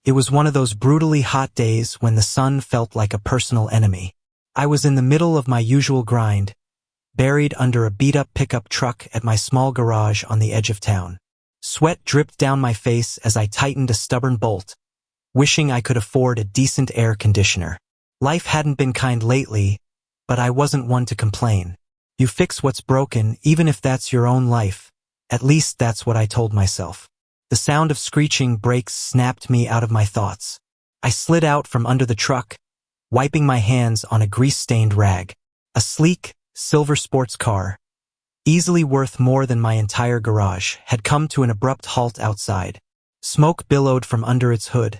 It was one of those brutally hot days when the sun felt like a personal enemy. I was in the middle of my usual grind, buried under a beat-up pickup truck at my small garage on the edge of town. Sweat dripped down my face as I tightened a stubborn bolt, wishing I could afford a decent air conditioner. Life hadn't been kind lately, but I wasn't one to complain. You fix what's broken, even if that's your own life. At least that's what I told myself. The sound of screeching brakes snapped me out of my thoughts. I slid out from under the truck, wiping my hands on a grease-stained rag. A sleek, silver sports car, easily worth more than my entire garage, had come to an abrupt halt outside. Smoke billowed from under its hood,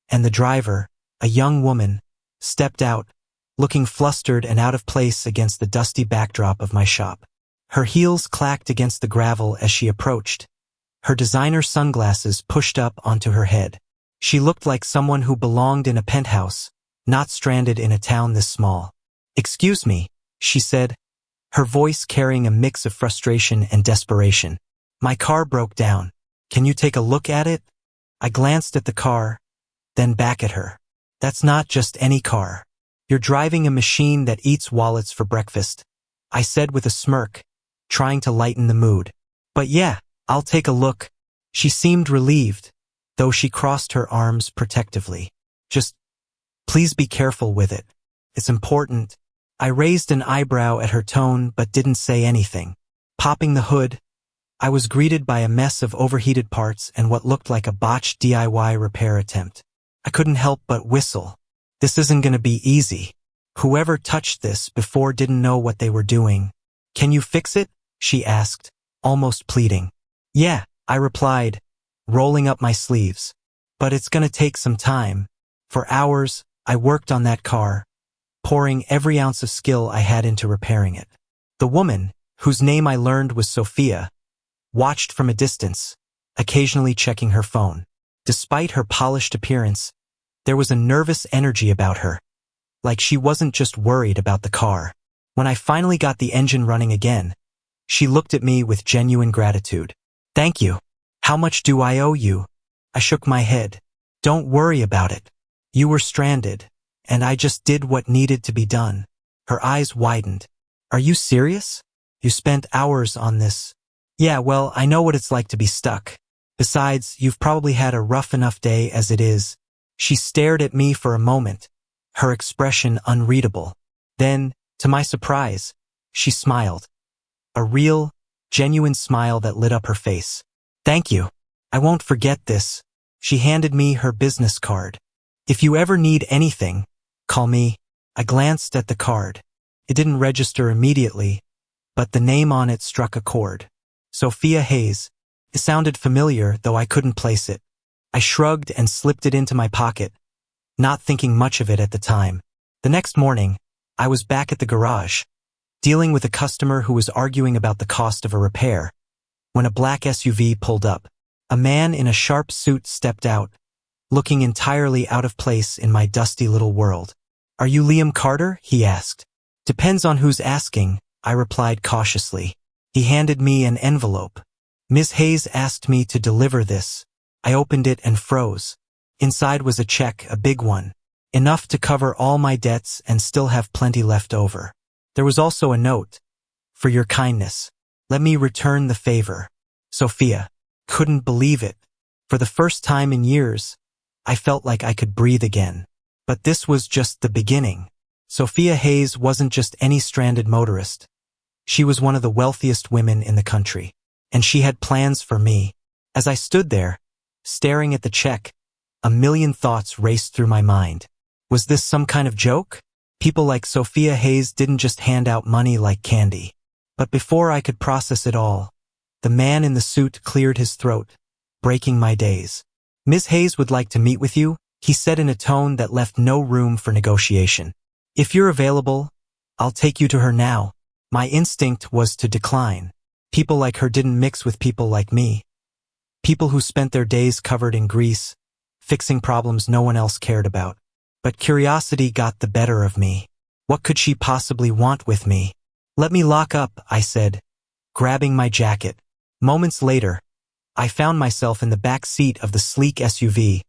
and the driver, a young woman, stepped out, looking flustered and out of place against the dusty backdrop of my shop. Her heels clacked against the gravel as she approached, her designer sunglasses pushed up onto her head. She looked like someone who belonged in a penthouse, not stranded in a town this small. "Excuse me," she said, her voice carrying a mix of frustration and desperation. "My car broke down. Can you take a look at it?" I glanced at the car, then back at her. "That's not just any car. You're driving a machine that eats wallets for breakfast," I said with a smirk, trying to lighten the mood. "But yeah, I'll take a look." She seemed relieved, though she crossed her arms protectively. "Just, please be careful with it. It's important." I raised an eyebrow at her tone but didn't say anything. Popping the hood, I was greeted by a mess of overheated parts and what looked like a botched DIY repair attempt. I couldn't help but whistle. This isn't gonna be easy. Whoever touched this before didn't know what they were doing. "Can you fix it?" she asked, almost pleading. "Yeah," I replied, rolling up my sleeves. "But it's gonna take some time." For hours, I worked on that car, pouring every ounce of skill I had into repairing it. The woman, whose name I learned was Sophia, watched from a distance, occasionally checking her phone. Despite her polished appearance, there was a nervous energy about her, like she wasn't just worried about the car. When I finally got the engine running again, she looked at me with genuine gratitude. "Thank you. How much do I owe you?" I shook my head. "Don't worry about it. You were stranded, and I just did what needed to be done." Her eyes widened. "Are you serious? You spent hours on this?" "Yeah, well, I know what it's like to be stuck. Besides, you've probably had a rough enough day as it is." She stared at me for a moment, her expression unreadable. Then, to my surprise, she smiled. A real, genuine smile that lit up her face. "Thank you. I won't forget this." She handed me her business card. "If you ever need anything, call me." I glanced at the card. It didn't register immediately, but the name on it struck a chord. Sophia Hayes. It sounded familiar, though I couldn't place it. I shrugged and slipped it into my pocket, not thinking much of it at the time. The next morning, I was back at the garage, dealing with a customer who was arguing about the cost of a repair, when a black SUV pulled up. A man in a sharp suit stepped out, looking entirely out of place in my dusty little world. "Are you Liam Carter?" he asked. "Depends on who's asking," I replied cautiously. He handed me an envelope. "Ms. Hayes asked me to deliver this." I opened it and froze. Inside was a check, a big one, enough to cover all my debts and still have plenty left over. There was also a note. "For your kindness. Let me return the favor. Sophia." Couldn't believe it. For the first time in years, I felt like I could breathe again. But this was just the beginning. Sophia Hayes wasn't just any stranded motorist. She was one of the wealthiest women in the country, and she had plans for me. As I stood there, staring at the check, a million thoughts raced through my mind. Was this some kind of joke? People like Sophia Hayes didn't just hand out money like candy. But before I could process it all, the man in the suit cleared his throat, breaking my daze. "Ms. Hayes would like to meet with you," he said in a tone that left no room for negotiation. "If you're available, I'll take you to her now." My instinct was to decline. People like her didn't mix with people like me. People who spent their days covered in grease, fixing problems no one else cared about. But curiosity got the better of me. What could she possibly want with me? "Let me lock up," I said, grabbing my jacket. Moments later, I found myself in the back seat of the sleek SUV,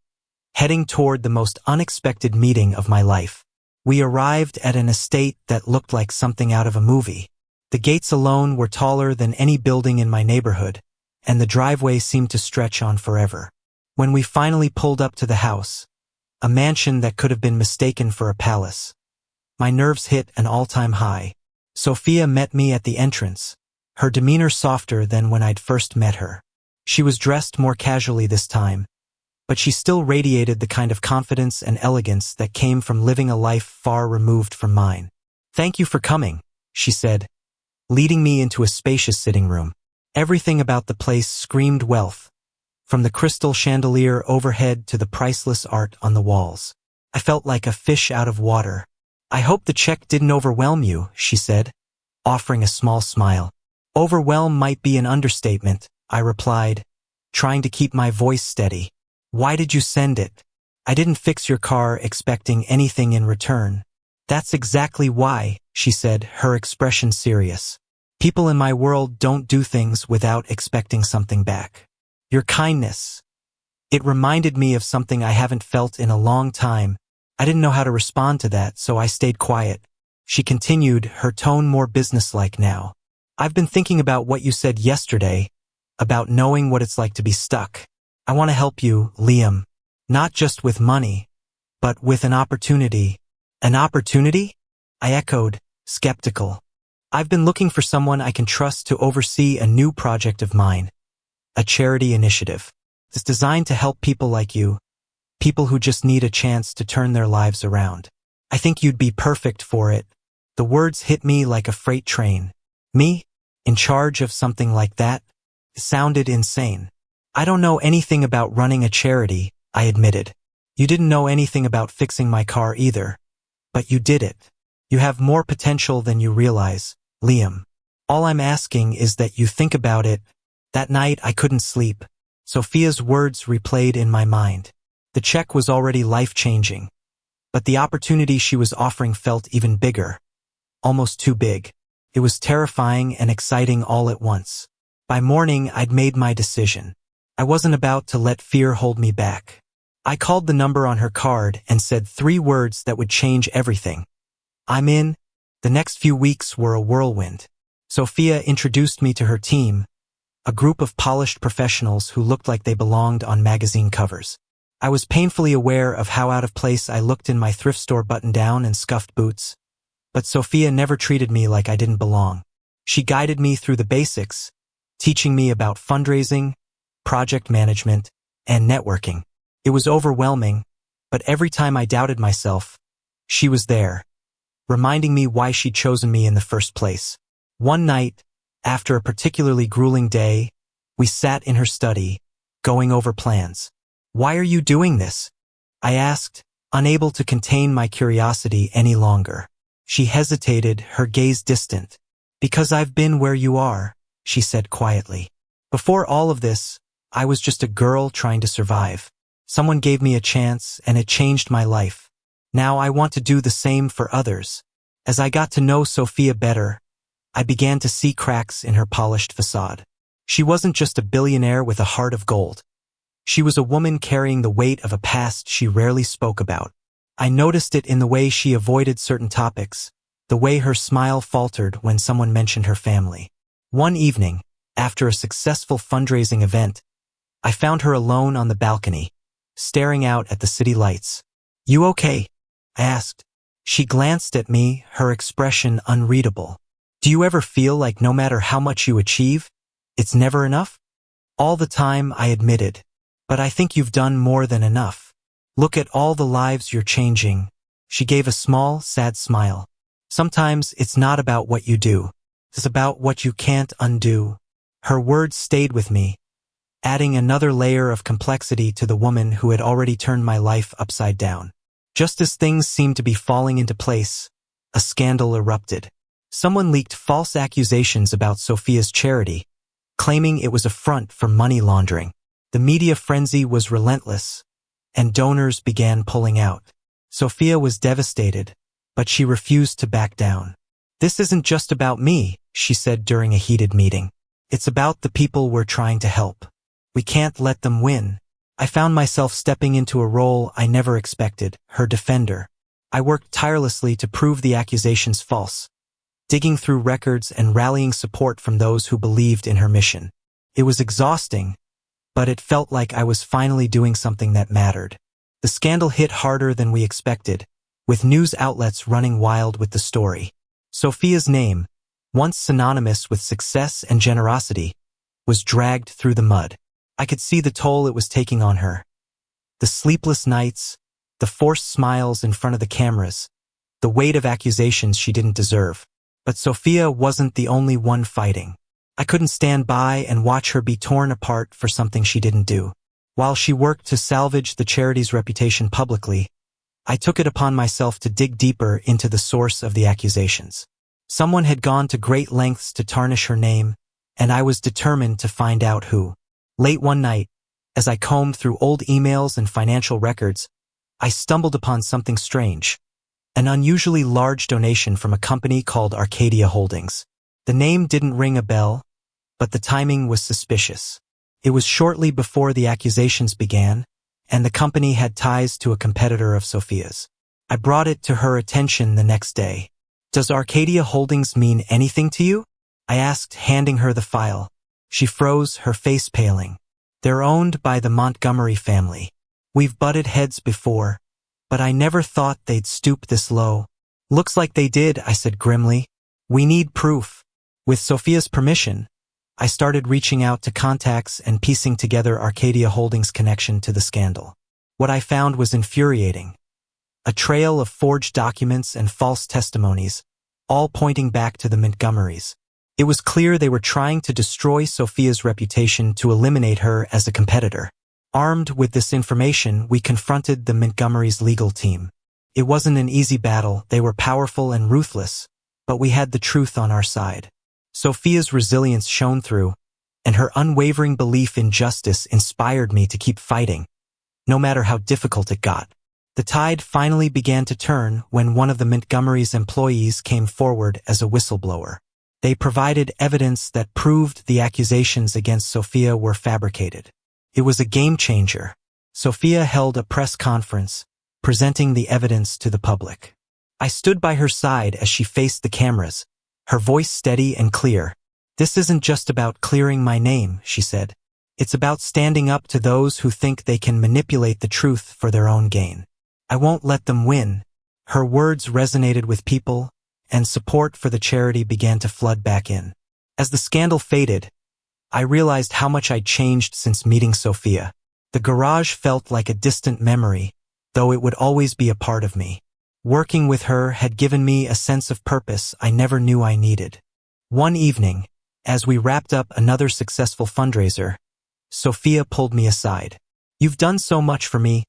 heading toward the most unexpected meeting of my life. We arrived at an estate that looked like something out of a movie. The gates alone were taller than any building in my neighborhood, and the driveway seemed to stretch on forever. When we finally pulled up to the house, a mansion that could have been mistaken for a palace, my nerves hit an all-time high. Sophia met me at the entrance, her demeanor softer than when I'd first met her. She was dressed more casually this time, but she still radiated the kind of confidence and elegance that came from living a life far removed from mine. "Thank you for coming," she said, leading me into a spacious sitting room. Everything about the place screamed wealth, from the crystal chandelier overhead to the priceless art on the walls. I felt like a fish out of water. "I hope the check didn't overwhelm you," she said, offering a small smile. "Overwhelm might be an understatement," I replied, trying to keep my voice steady. "Why did you send it? I didn't fix your car expecting anything in return." "That's exactly why," she said, her expression serious. "People in my world don't do things without expecting something back. Your kindness. It reminded me of something I haven't felt in a long time. I didn't know how to respond to that, so I stayed quiet." She continued, her tone more businesslike now. "I've been thinking about what you said yesterday, about knowing what it's like to be stuck. I want to help you, Liam. Not just with money, but with an opportunity." "An opportunity?" I echoed, skeptical. "I've been looking for someone I can trust to oversee a new project of mine. A charity initiative. It's designed to help people like you, people who just need a chance to turn their lives around. I think you'd be perfect for it." The words hit me like a freight train. Me? In charge of something like that? It sounded insane. "I don't know anything about running a charity," I admitted. "You didn't know anything about fixing my car either. But you did it. You have more potential than you realize, Liam. All I'm asking is that you think about it." That night I couldn't sleep. Sophia's words replayed in my mind. The check was already life-changing, but the opportunity she was offering felt even bigger. Almost too big. It was terrifying and exciting all at once. By morning, I'd made my decision. I wasn't about to let fear hold me back. I called the number on her card and said 3 words that would change everything. "I'm in." The next few weeks were a whirlwind. Sophia introduced me to her team, a group of polished professionals who looked like they belonged on magazine covers. I was painfully aware of how out of place I looked in my thrift store button-down and scuffed boots, but Sophia never treated me like I didn't belong. She guided me through the basics, teaching me about fundraising, project management, and networking. It was overwhelming, but every time I doubted myself, she was there, reminding me why she'd chosen me in the first place. One night, after a particularly grueling day, we sat in her study, going over plans. "Why are you doing this?" I asked, unable to contain my curiosity any longer. She hesitated, her gaze distant. "Because I've been where you are," she said quietly. "Before all of this, I was just a girl trying to survive. Someone gave me a chance, and it changed my life. Now I want to do the same for others." As I got to know Sophia better, I began to see cracks in her polished facade. She wasn't just a billionaire with a heart of gold. She was a woman carrying the weight of a past she rarely spoke about. I noticed it in the way she avoided certain topics, the way her smile faltered when someone mentioned her family. One evening, after a successful fundraising event, I found her alone on the balcony, staring out at the city lights. "You okay?" I asked. She glanced at me, her expression unreadable. "Do you ever feel like no matter how much you achieve, it's never enough?" "All the time," I admitted. "But I think you've done more than enough. Look at all the lives you're changing." She gave a small, sad smile. "Sometimes it's not about what you do. It's about what you can't undo." Her words stayed with me, adding another layer of complexity to the woman who had already turned my life upside down. Just as things seemed to be falling into place, a scandal erupted. Someone leaked false accusations about Sophia's charity, claiming it was a front for money laundering. The media frenzy was relentless, and donors began pulling out. Sophia was devastated, but she refused to back down. "This isn't just about me," she said during a heated meeting. "It's about the people we're trying to help. We can't let them win." I found myself stepping into a role I never expected, her defender. I worked tirelessly to prove the accusations false, digging through records and rallying support from those who believed in her mission. It was exhausting, but it felt like I was finally doing something that mattered. The scandal hit harder than we expected, with news outlets running wild with the story. Sophia's name, once synonymous with success and generosity, was dragged through the mud. I could see the toll it was taking on her. The sleepless nights, the forced smiles in front of the cameras, the weight of accusations she didn't deserve. But Sophia wasn't the only one fighting. I couldn't stand by and watch her be torn apart for something she didn't do. While she worked to salvage the charity's reputation publicly, I took it upon myself to dig deeper into the source of the accusations. Someone had gone to great lengths to tarnish her name, and I was determined to find out who. Late one night, as I combed through old emails and financial records, I stumbled upon something strange. An unusually large donation from a company called Arcadia Holdings. The name didn't ring a bell, but the timing was suspicious. It was shortly before the accusations began, and the company had ties to a competitor of Sophia's. I brought it to her attention the next day. "Does Arcadia Holdings mean anything to you?" I asked, handing her the file. She froze, her face paling. "They're owned by the Montgomery family. We've butted heads before, but I never thought they'd stoop this low." "Looks like they did," I said grimly. "We need proof." With Sophia's permission, I started reaching out to contacts and piecing together Arcadia Holdings' connection to the scandal. What I found was infuriating. A trail of forged documents and false testimonies, all pointing back to the Montgomerys. It was clear they were trying to destroy Sophia's reputation to eliminate her as a competitor. Armed with this information, we confronted the Montgomerys' legal team. It wasn't an easy battle, they were powerful and ruthless, but we had the truth on our side. Sophia's resilience shone through, and her unwavering belief in justice inspired me to keep fighting, no matter how difficult it got. The tide finally began to turn when one of the Montgomery's employees came forward as a whistleblower. They provided evidence that proved the accusations against Sophia were fabricated. It was a game changer. Sophia held a press conference, presenting the evidence to the public. I stood by her side as she faced the cameras, her voice steady and clear. "This isn't just about clearing my name," she said. "It's about standing up to those who think they can manipulate the truth for their own gain. I won't let them win." Her words resonated with people, and support for the charity began to flood back in. As the scandal faded, I realized how much I'd changed since meeting Sophia. The garage felt like a distant memory, though it would always be a part of me. Working with her had given me a sense of purpose I never knew I needed. One evening, as we wrapped up another successful fundraiser, Sophia pulled me aside. "You've done so much for me,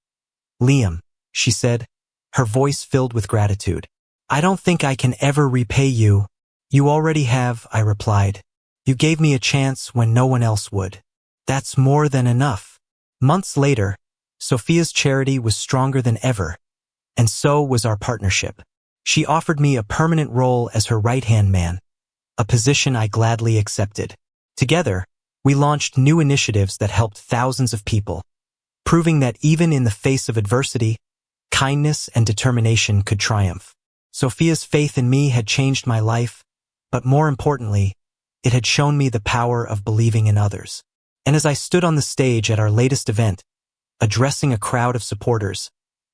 Liam," she said, her voice filled with gratitude. "I don't think I can ever repay you." "You already have," I replied. "You gave me a chance when no one else would. That's more than enough." Months later, Sophia's charity was stronger than ever, and so was our partnership. She offered me a permanent role as her right-hand man, a position I gladly accepted. Together, we launched new initiatives that helped thousands of people, proving that even in the face of adversity, kindness and determination could triumph. Sophia's faith in me had changed my life, but more importantly, it had shown me the power of believing in others. And as I stood on the stage at our latest event, addressing a crowd of supporters,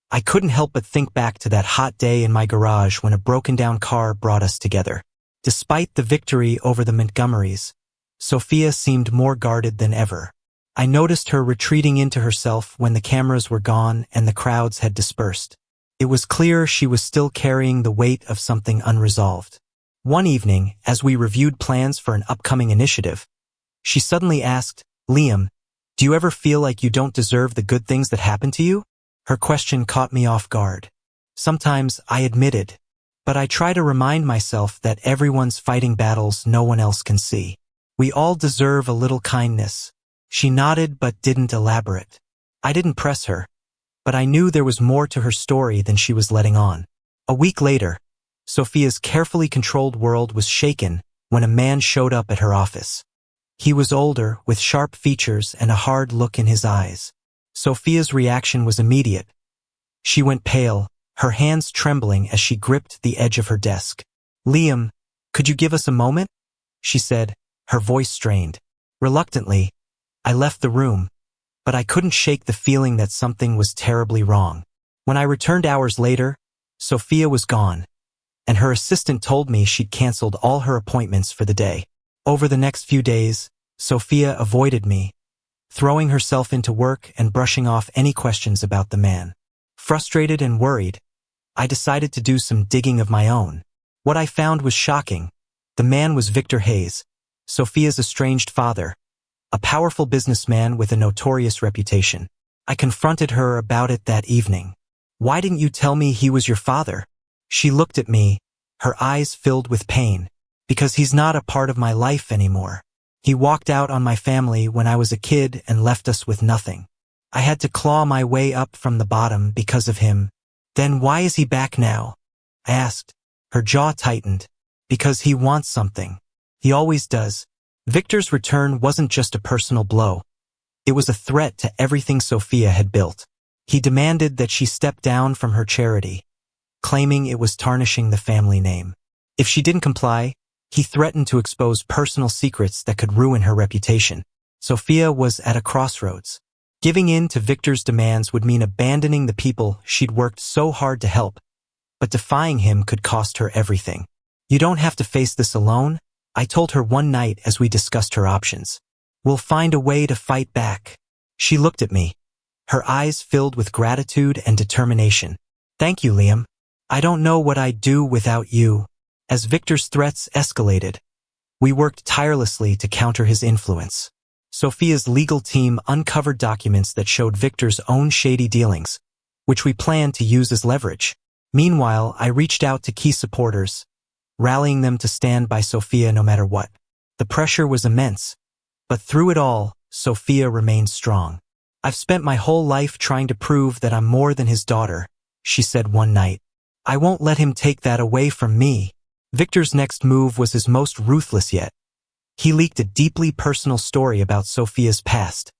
I couldn't help but think back to that hot day in my garage when a broken-down car brought us together. Despite the victory over the Montgomerys, Sophia seemed more guarded than ever. I noticed her retreating into herself when the cameras were gone and the crowds had dispersed. It was clear she was still carrying the weight of something unresolved. One evening, as we reviewed plans for an upcoming initiative, she suddenly asked, "Liam, do you ever feel like you don't deserve the good things that happen to you?" Her question caught me off guard. "Sometimes," I admitted, "but I try to remind myself that everyone's fighting battles no one else can see. We all deserve a little kindness." She nodded but didn't elaborate. I didn't press her, but I knew there was more to her story than she was letting on. A week later, Sophia's carefully controlled world was shaken when a man showed up at her office. He was older, with sharp features and a hard look in his eyes. Sophia's reaction was immediate. She went pale, her hands trembling as she gripped the edge of her desk. "Liam, could you give us a moment?" she said, her voice strained. Reluctantly, I left the room, but I couldn't shake the feeling that something was terribly wrong. When I returned hours later, Sophia was gone, and her assistant told me she'd canceled all her appointments for the day. Over the next few days, Sophia avoided me, throwing herself into work and brushing off any questions about the man. Frustrated and worried, I decided to do some digging of my own. What I found was shocking. The man was Victor Hayes, Sophia's estranged father, a powerful businessman with a notorious reputation. I confronted her about it that evening. "Why didn't you tell me he was your father?" She looked at me, her eyes filled with pain. "Because he's not a part of my life anymore. He walked out on my family when I was a kid and left us with nothing. I had to claw my way up from the bottom because of him." "Then why is he back now?" I asked. Her jaw tightened. "Because he wants something. He always does." Victor's return wasn't just a personal blow. It was a threat to everything Sophia had built. He demanded that she step down from her charity, claiming it was tarnishing the family name. If she didn't comply, he threatened to expose personal secrets that could ruin her reputation. Sophia was at a crossroads. Giving in to Victor's demands would mean abandoning the people she'd worked so hard to help, but defying him could cost her everything. "You don't have to face this alone," I told her one night as we discussed her options. "We'll find a way to fight back." She looked at me, her eyes filled with gratitude and determination. "Thank you, Liam. I don't know what I'd do without you." As Victor's threats escalated, we worked tirelessly to counter his influence. Sophia's legal team uncovered documents that showed Victor's own shady dealings, which we planned to use as leverage. Meanwhile, I reached out to key supporters, rallying them to stand by Sophia no matter what. The pressure was immense, but through it all, Sophia remained strong. "I've spent my whole life trying to prove that I'm more than his daughter," she said one night. "I won't let him take that away from me." Victor's next move was his most ruthless yet. He leaked a deeply personal story about Sophia's past,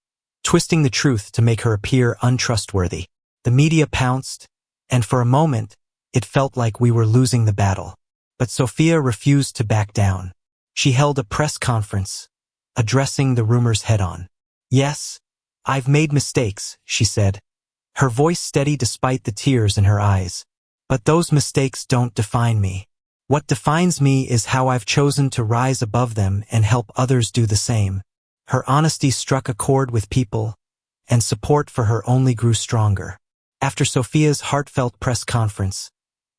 twisting the truth to make her appear untrustworthy. The media pounced, and for a moment, it felt like we were losing the battle. But Sophia refused to back down. She held a press conference, addressing the rumors head-on. "Yes, I've made mistakes," she said, her voice steady despite the tears in her eyes. "But those mistakes don't define me. What defines me is how I've chosen to rise above them and help others do the same." Her honesty struck a chord with people, and support for her only grew stronger. After Sophia's heartfelt press conference,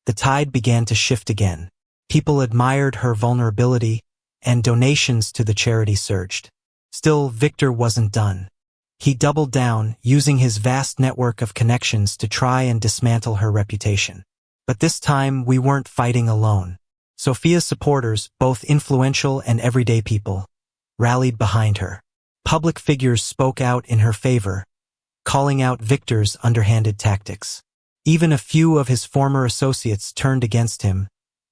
the tide began to shift again. People admired her vulnerability, and donations to the charity surged. Still, Victor wasn't done. He doubled down, using his vast network of connections to try and dismantle her reputation. But this time, we weren't fighting alone. Sophia's supporters, both influential and everyday people, rallied behind her. Public figures spoke out in her favor, calling out Victor's underhanded tactics. Even a few of his former associates turned against him,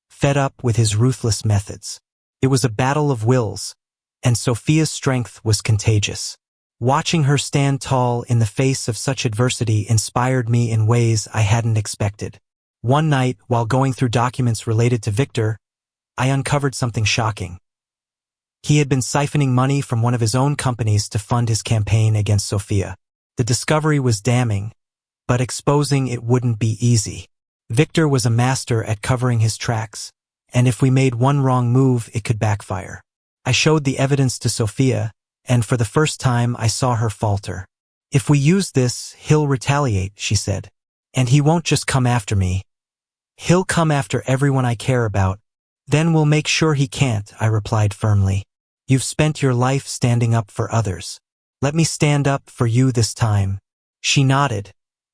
fed up with his ruthless methods. It was a battle of wills, and Sophia's strength was contagious. Watching her stand tall in the face of such adversity inspired me in ways I hadn't expected. One night, while going through documents related to Victor, I uncovered something shocking. He had been siphoning money from one of his own companies to fund his campaign against Sophia. The discovery was damning, but exposing it wouldn't be easy. Victor was a master at covering his tracks, and if we made one wrong move, it could backfire. I showed the evidence to Sophia, and for the first time I saw her falter. "If we use this, he'll retaliate," she said. "And he won't just come after me. He'll come after everyone I care about. Then we'll make sure he can't," I replied firmly. "You've spent your life standing up for others. Let me stand up for you this time." She nodded,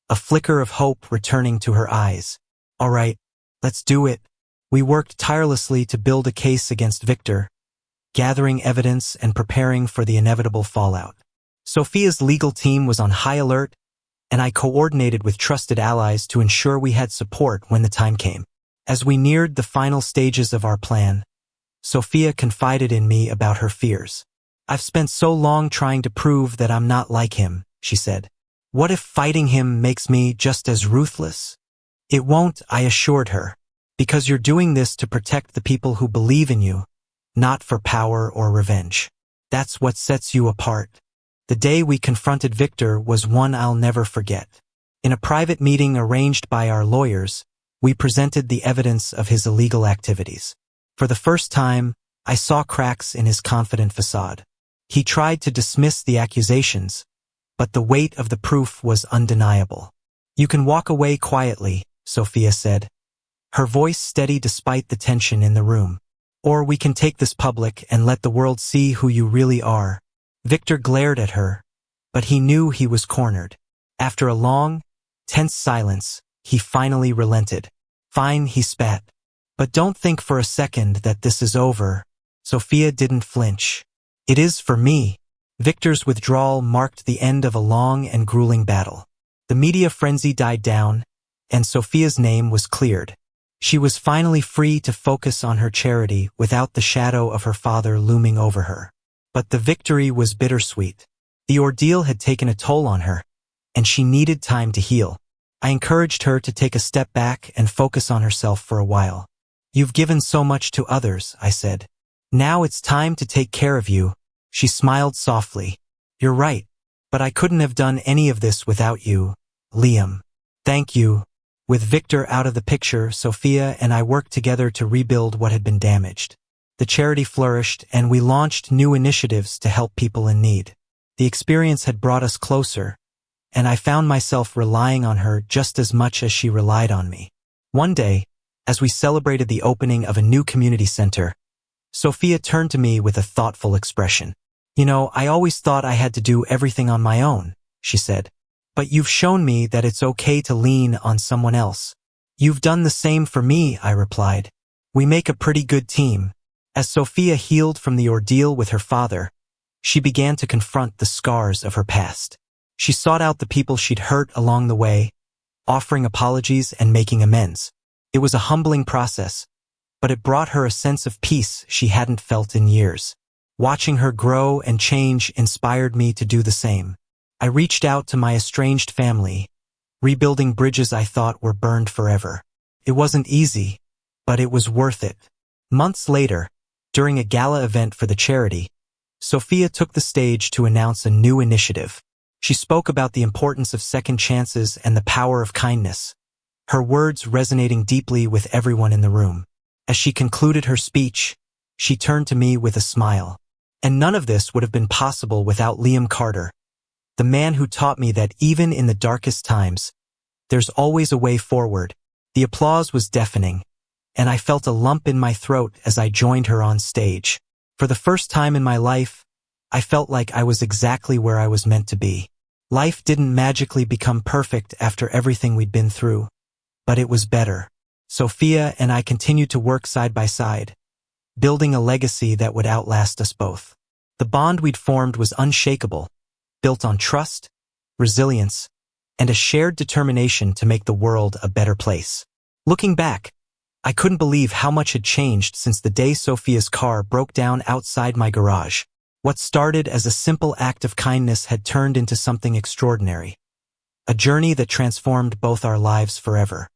a flicker of hope returning to her eyes. "All right, let's do it." We worked tirelessly to build a case against Victor, gathering evidence and preparing for the inevitable fallout. Sophia's legal team was on high alert, and I coordinated with trusted allies to ensure we had support when the time came. As we neared the final stages of our plan, Sophia confided in me about her fears. "I've spent so long trying to prove that I'm not like him," she said. What if fighting him makes me just as ruthless? It won't, I assured her, because you're doing this to protect the people who believe in you, not for power or revenge. That's what sets you apart. The day we confronted Victor was one I'll never forget. In a private meeting arranged by our lawyers, we presented the evidence of his illegal activities. For the first time, I saw cracks in his confident facade. He tried to dismiss the accusations, but the weight of the proof was undeniable. You can walk away quietly, Sophia said, her voice steady despite the tension in the room. Or we can take this public and let the world see who you really are. Victor glared at her, but he knew he was cornered. After a long, tense silence, he finally relented. Fine, he spat. But don't think for a second that this is over. Sophia didn't flinch. It is for me. Victor's withdrawal marked the end of a long and grueling battle. The media frenzy died down, and Sophia's name was cleared. She was finally free to focus on her charity without the shadow of her father looming over her. But the victory was bittersweet. The ordeal had taken a toll on her, and she needed time to heal. I encouraged her to take a step back and focus on herself for a while. You've given so much to others, I said. Now it's time to take care of you. She smiled softly. You're right, but I couldn't have done any of this without you, Liam. Thank you. With Victor out of the picture, Sophia and I worked together to rebuild what had been damaged. The charity flourished, and we launched new initiatives to help people in need. The experience had brought us closer, and I found myself relying on her just as much as she relied on me. One day, as we celebrated the opening of a new community center, Sophia turned to me with a thoughtful expression. You know, I always thought I had to do everything on my own, she said. But you've shown me that it's okay to lean on someone else. You've done the same for me, I replied. We make a pretty good team. As Sophia healed from the ordeal with her father, she began to confront the scars of her past. She sought out the people she'd hurt along the way, offering apologies and making amends. It was a humbling process, but it brought her a sense of peace she hadn't felt in years. Watching her grow and change inspired me to do the same. I reached out to my estranged family, rebuilding bridges I thought were burned forever. It wasn't easy, but it was worth it. Months later, during a gala event for the charity, Sophia took the stage to announce a new initiative. She spoke about the importance of second chances and the power of kindness, her words resonating deeply with everyone in the room. As she concluded her speech, she turned to me with a smile. And none of this would have been possible without Liam Carter, the man who taught me that even in the darkest times, there's always a way forward. The applause was deafening, and I felt a lump in my throat as I joined her on stage. For the first time in my life, I felt like I was exactly where I was meant to be. Life didn't magically become perfect after everything we'd been through, but it was better. Sophia and I continued to work side by side, building a legacy that would outlast us both. The bond we'd formed was unshakable, built on trust, resilience, and a shared determination to make the world a better place. Looking back, I couldn't believe how much had changed since the day Sophia's car broke down outside my garage. What started as a simple act of kindness had turned into something extraordinary, a journey that transformed both our lives forever.